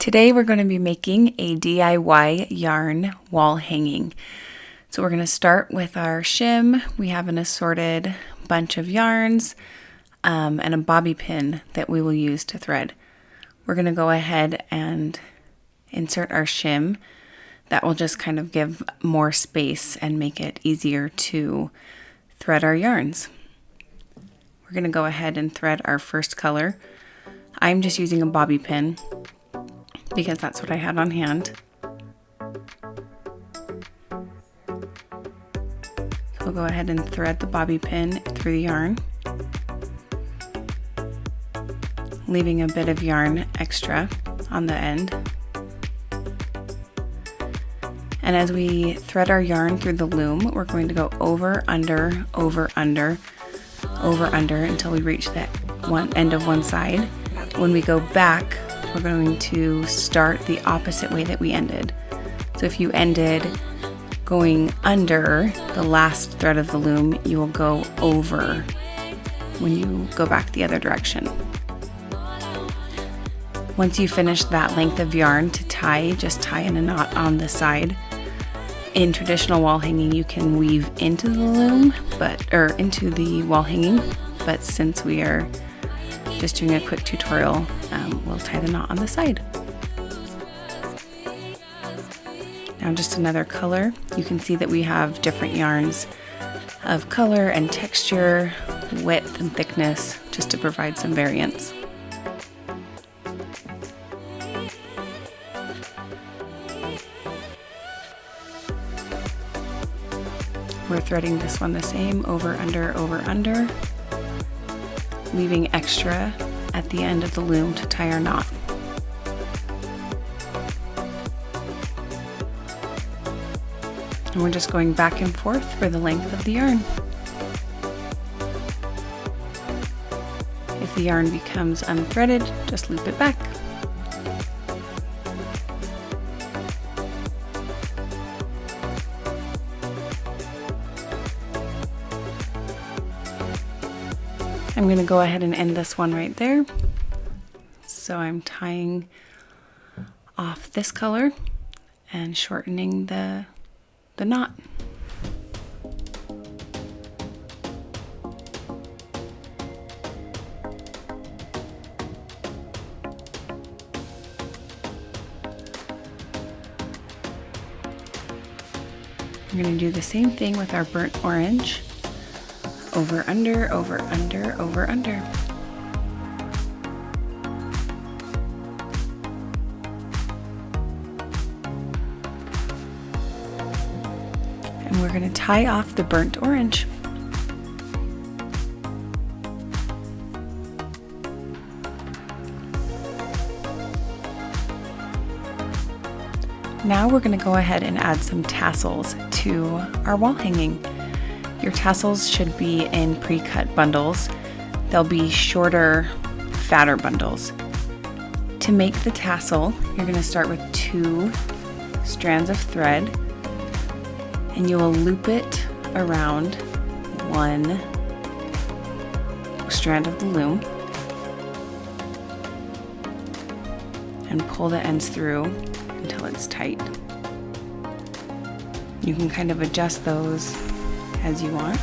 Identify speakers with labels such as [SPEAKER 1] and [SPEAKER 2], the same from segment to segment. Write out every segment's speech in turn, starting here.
[SPEAKER 1] Today we're going to be making a DIY yarn wall hanging. So we're going to start with our shim. We have an assorted bunch of yarns and a bobby pin that we will use to thread. We're going to go ahead and insert our shim. That will just kind of give more space and make it easier to thread our yarns. We're going to go ahead and thread our first color. I'm just using a bobby pin because that's what I had on hand. So we'll go ahead and thread the bobby pin through the yarn, leaving a bit of yarn extra on the end. And as we thread our yarn through the loom, we're going to go over, under, over, under, over, under until we reach that one end of one side. When we go back, we're going to start the opposite way that we ended. So if you ended going under the last thread of the loom, you will go over when you go back the other direction. Once you finish that length of yarn to tie, just tie in a knot on the side. In traditional wall hanging, you can weave into the loom, or into the wall hanging, but since we are just doing a quick tutorial, we'll tie the knot on the side. Now just another color. You can see that we have different yarns of color and texture, width and thickness, just to provide some variance. We're threading this one the same, over, under, leaving extra at the end of the loom to tie our knot. And we're just going back and forth for the length of the yarn. If the yarn becomes unthreaded, just loop it back. I'm going to go ahead and end this one right there. So I'm tying off this color and shortening the knot. We're going to do the same thing with our burnt orange. Over, under, over, under, over, under. And we're going to tie off the burnt orange. Now we're going to go ahead and add some tassels to our wall hanging. Your tassels should be in pre-cut bundles. They'll be shorter, fatter bundles. To make the tassel, you're going to start with 2 strands of thread, and you will loop it around 1 strand of the loom and pull the ends through until it's tight. You can kind of adjust those as you want.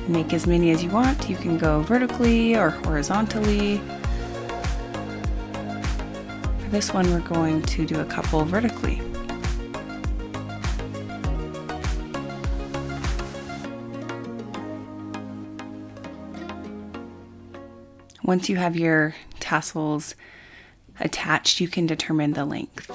[SPEAKER 1] Make as many as you want. You can go vertically or horizontally. For this one, we're going to do a couple vertically. Once you have your tassels attached, you can determine the length.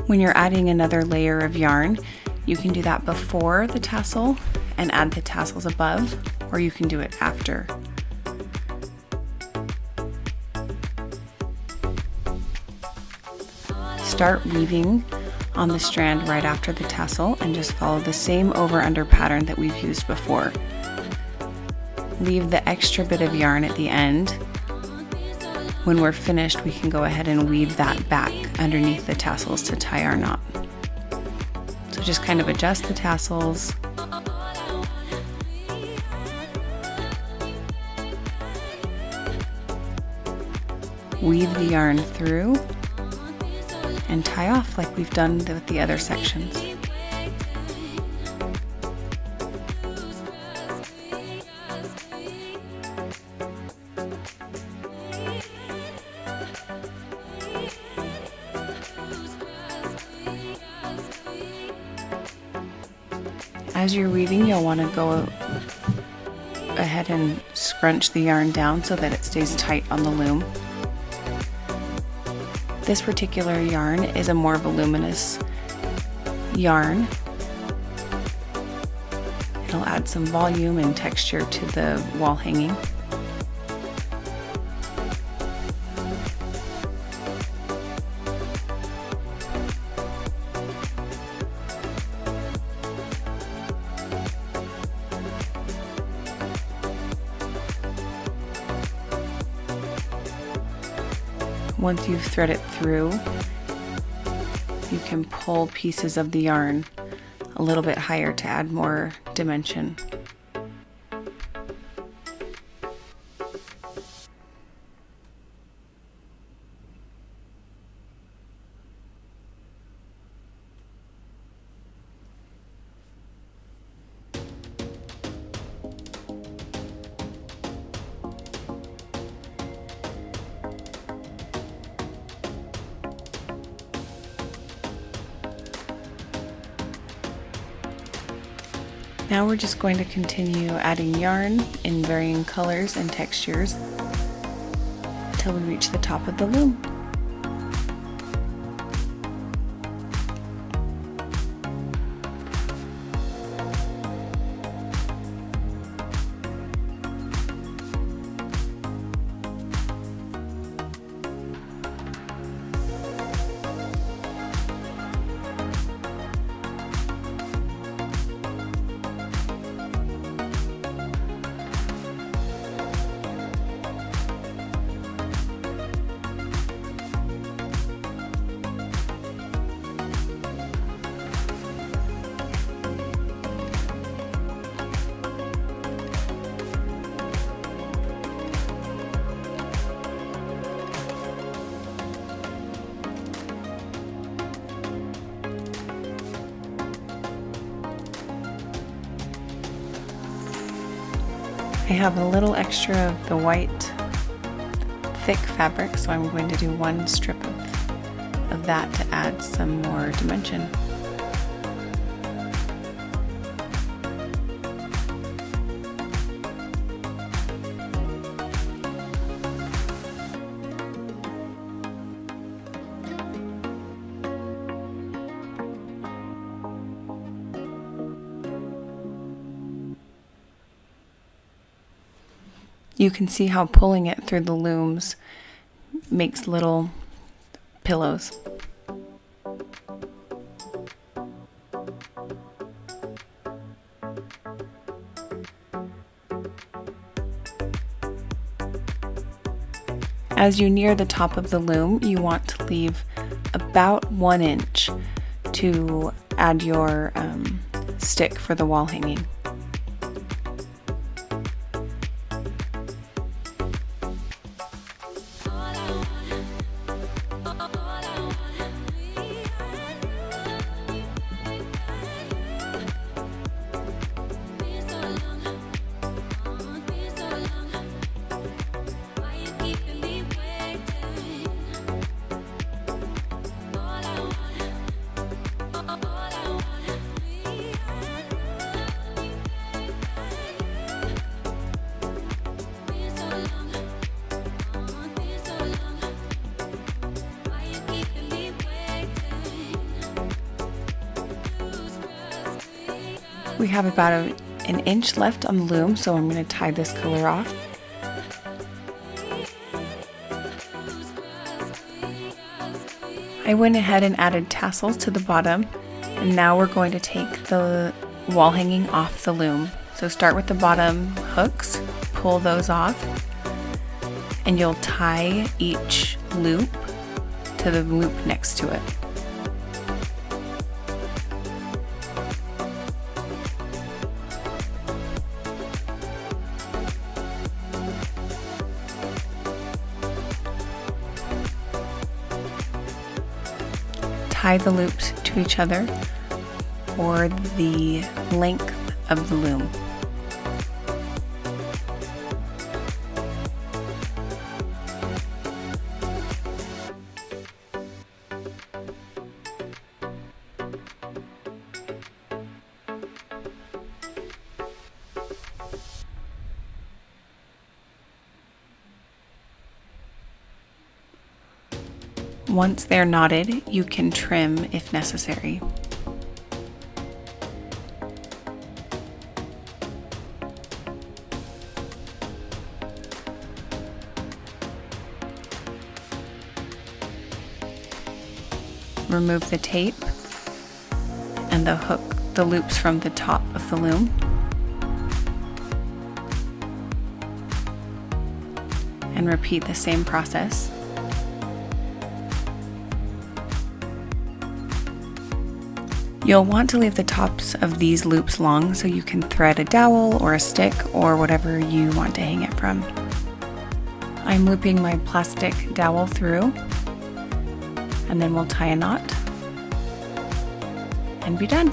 [SPEAKER 1] When you're adding another layer of yarn, you can do that before the tassel and add the tassels above, or you can do it after. Start weaving on the strand right after the tassel and just follow the same over-under pattern that we've used before. Leave the extra bit of yarn at the end. When we're finished, we can go ahead and weave that back underneath the tassels to tie our knot. So just kind of adjust the tassels. Weave the yarn through and tie off like we've done with the other sections. As you're weaving, you'll want to go ahead and scrunch the yarn down so that it stays tight on the loom. This particular yarn is a more voluminous yarn. It'll add some volume and texture to the wall hanging. Once you've threaded it through, you can pull pieces of the yarn a little bit higher to add more dimension. Now we're just going to continue adding yarn in varying colors and textures until we reach the top of the loom. I have a little extra of the white thick fabric, so I'm going to do one strip of that to add some more dimension. You can see how pulling it through the looms makes little pillows. As you near the top of the loom, you want to leave about 1 inch to add your stick for the wall hanging. We have about an inch left on the loom, so I'm going to tie this color off. I went ahead and added tassels to the bottom, and now we're going to take the wall hanging off the loom. So start with the bottom hooks, pull those off, and you'll tie each loop to the loop next to it. Tie the loops to each other for the length of the loom. Once they're knotted, you can trim if necessary. Remove the tape and the loops from the top of the loom. And repeat the same process. You'll want to leave the tops of these loops long so you can thread a dowel or a stick or whatever you want to hang it from. I'm looping my plastic dowel through, and then we'll tie a knot and be done.